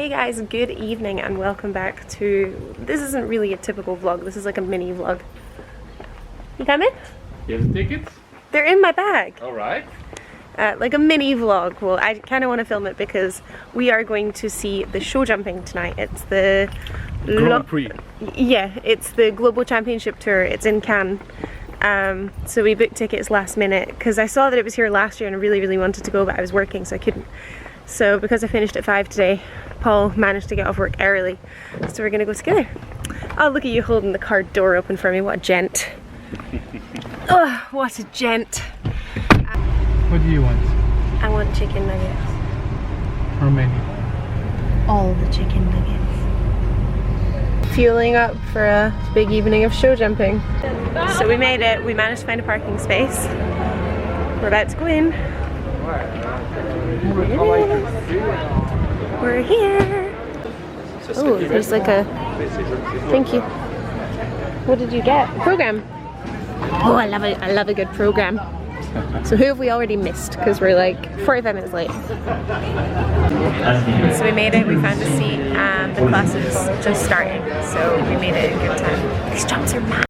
Hey guys, good evening and welcome back to, this isn't really a typical vlog, this is like a mini vlog. You coming? You have the tickets? They're in my bag. Alright. Like a mini vlog. Well, I kind of want to film it because we are going to see the show jumping tonight. It's the Grand Prix. Yeah, it's the Global Championship Tour. It's in Cannes. So we booked tickets last minute because I saw that it was here last year and I really wanted to go, but I was working so I couldn't. So because I finished at 5 today, Paul managed to get off work early, so we're gonna go together. Oh, look at you holding the car door open for me, what a gent. Oh, what a gent. What do you want? I want chicken nuggets. How many? All the chicken nuggets. Fueling up for a big evening of show jumping. So we made it, we managed to find a parking space. We're about to go in. We're here. Oh, there's like a, thank you. What did you get? Program. Oh, I love a good program. So who have we already missed? Because we're like 45 minutes late. So we made it, we found a seat and the class is just starting. So we made it in good time. These jumps are mad.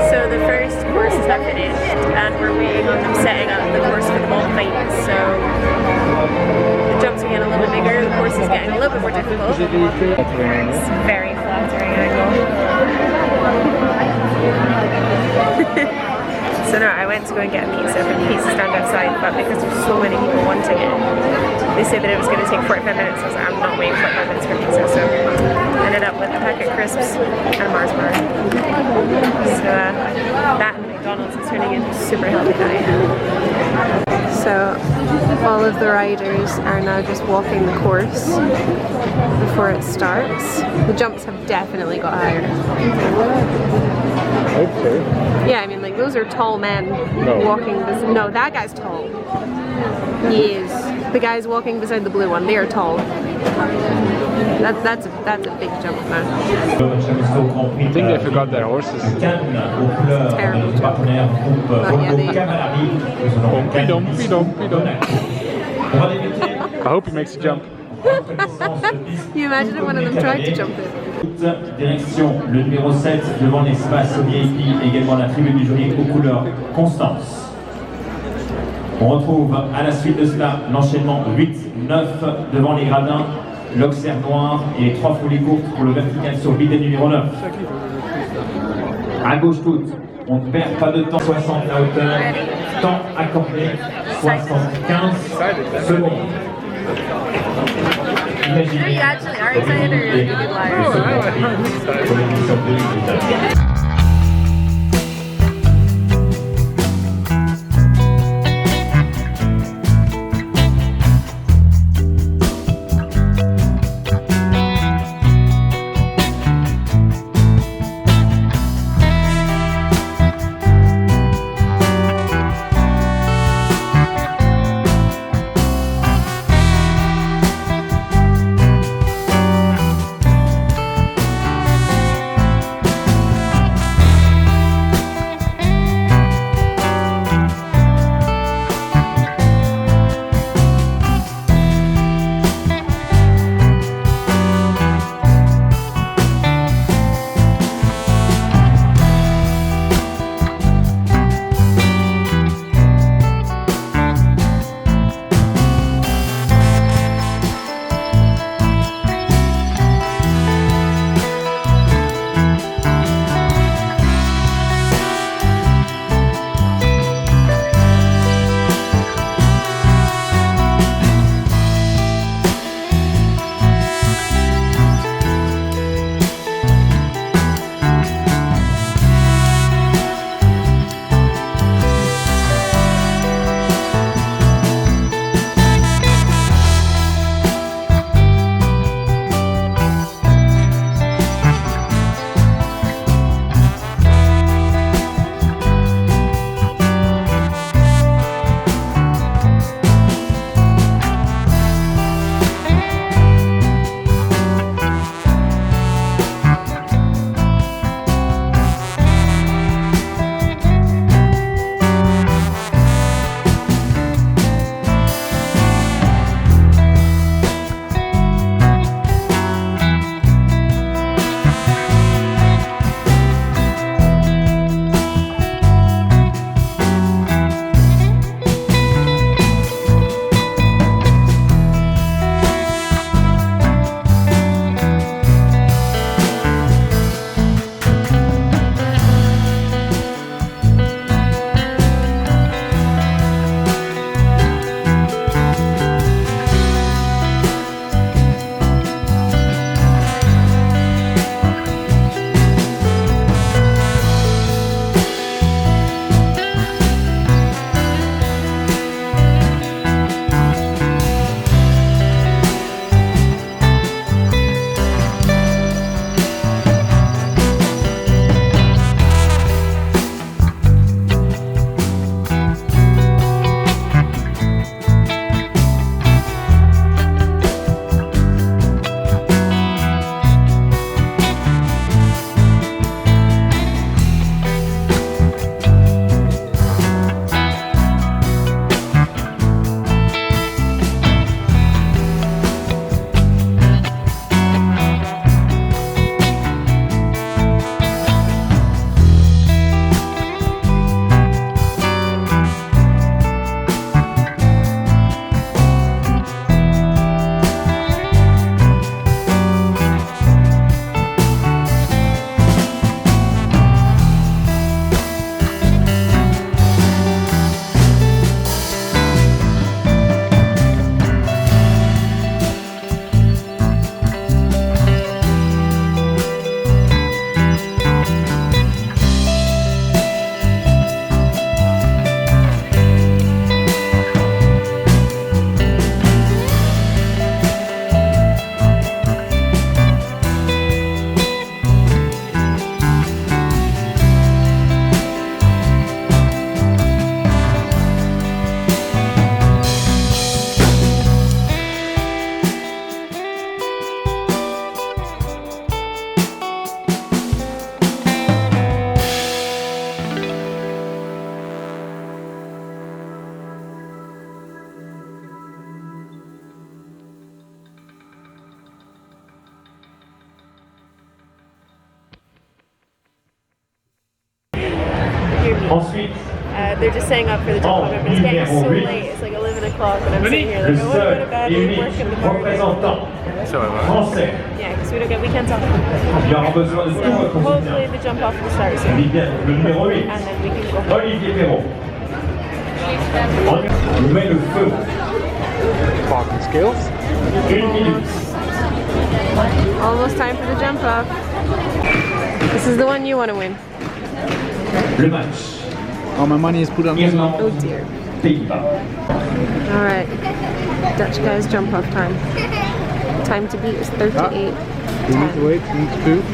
So the first courses have finished and we're waiting on them setting up the course for the ball fight. So the jumps are getting a little bit bigger, the course is getting a little bit more difficult. It's very flattering angle. So no, I went to go and get a pizza from the pizza stand outside, but because there's so many people wanting it, they said that it was going to take 45 minutes. I was like, I'm not waiting 45 minutes for pizza, so I ended up with a packet of crisps and a Mars bar. So that and McDonald's is turning into a super healthy diet. So So all of the riders are now just walking the course before it starts. The jumps have definitely got higher. I hope so. Yeah, I mean, like, those are tall men walking this. No, that guy's tall. He is. The guys walking beside the blue one, they are tall. That's a big jump now. I think they forgot their horses. Terrible jump. But yeah, I hope he makes a jump. you imagine if one of them tried to jump it. Direction le numéro 7 devant l'espace VIP, également la tribune du jury aux couleurs Constance. On retrouve à la suite de cela l'enchaînement 8-9 devant les gradins, l'Auxerre noir et les 3 foulées courtes pour le vertical sur bidet numéro 9. À gauche toutes, on ne perd pas de temps, 60 la hauteur, temps accordé 75 secondes. You actually are excited or you're a good liar? Ensuite, They're just setting up for the jump off, but it's getting so late. It's like 11 o'clock, and I'm sitting here le like, I want to go seul to bed et and unique work in the morning. représentant français. Yeah, because we don't get weekends off. Il aura besoin de tout votre Hopefully soutien. the jump off will start soon, Il vient le numéro 8, and then we can go home. Olivier Perrault. On met le feu. Parking skills. 1 minute. Almost time for the jump off. This is the one you want to win. Le match. All my money is put on this one. Oh dear. Pays-Bas. Alright, Dutch guy's jump off time. Time to beat is 38. We need to wait, we need to poop.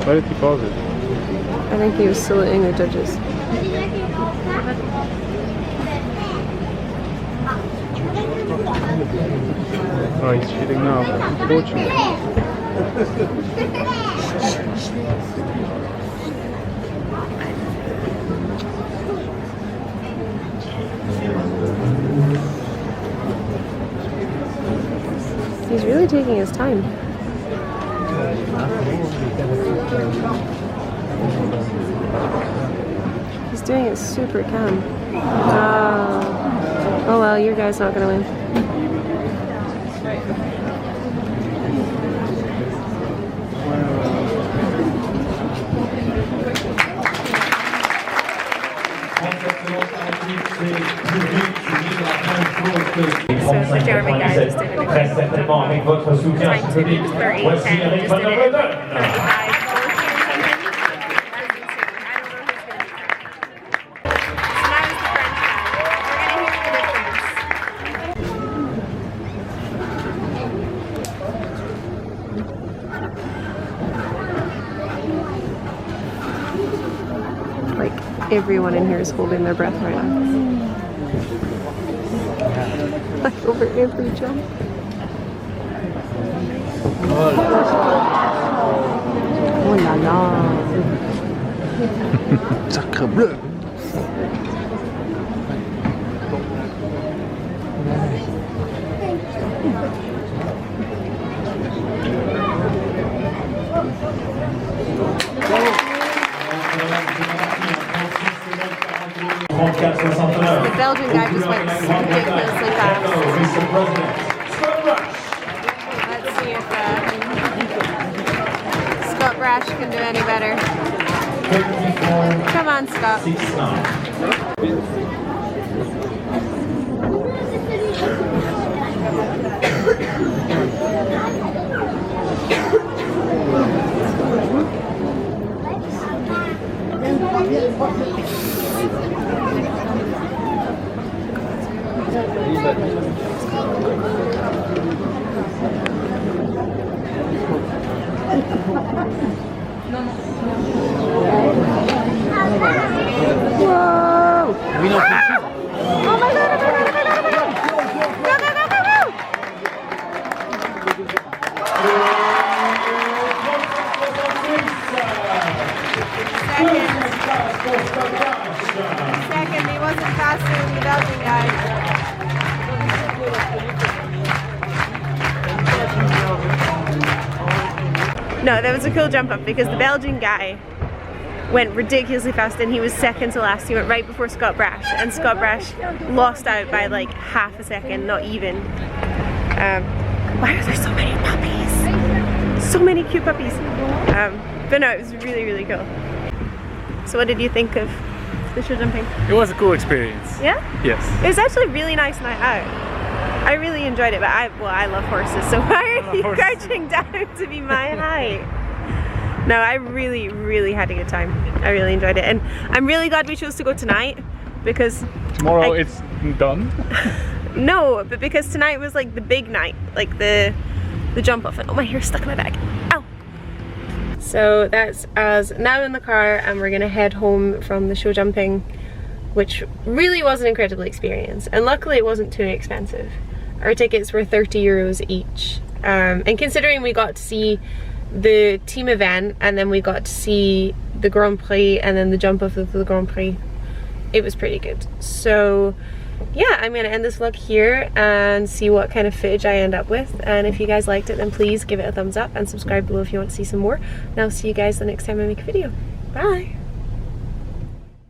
Why did he pause it? I think he was saluting the judges. Oh, he's shooting now. Unfortunately. He's really taking his time. He's doing it super calm. Oh well, your guy's not gonna win. So the German guy just did it. Très certainement avec votre soutien public. Voici Eric Van der Breggen. Like everyone in here is holding their breath right now. Like over every jump. Oh la la. Sacre bleu. The Belgian guy just went ridiculously fast. Let's see if Scott Brash can do any better. Come on, Scott. Whoa! We don't Oh my god! Go, go, go, go, go! Go, go, go, go, go! Second, he wasn't faster than the Belgian guy. No, that was a cool jump up because the Belgian guy went ridiculously fast and he was second to last. He went right before Scott Brash and Scott Brash lost out by like half a second, not even. Why are there so many puppies? So many cute puppies. But no, it was really, really cool. So what did you think of the show jumping? It was a cool experience. Yeah? Yes. It was actually a really nice night out. I really enjoyed it, but I love horses, so why are you crouching down to be my height? No, I really, really had a good time. I really enjoyed it, and I'm really glad we chose to go tonight because Tomorrow it's done. no, but because tonight was like the big night, like the jump off, and oh, my hair's stuck in my bag. Ow! So that's us now in the car, and we're gonna head home from the show jumping, which really was an incredible experience, and luckily it wasn't too expensive. Our tickets were 30 euros each, and considering we got to see the team event and then we got to see the Grand Prix and then the jump off of the Grand Prix, it was pretty good. So yeah, I'm gonna end this vlog here and see what kind of footage I end up with. And if you guys liked it, then please give it a thumbs up and subscribe below if you want to see some more. And I'll see you guys the next time I make a video. Bye!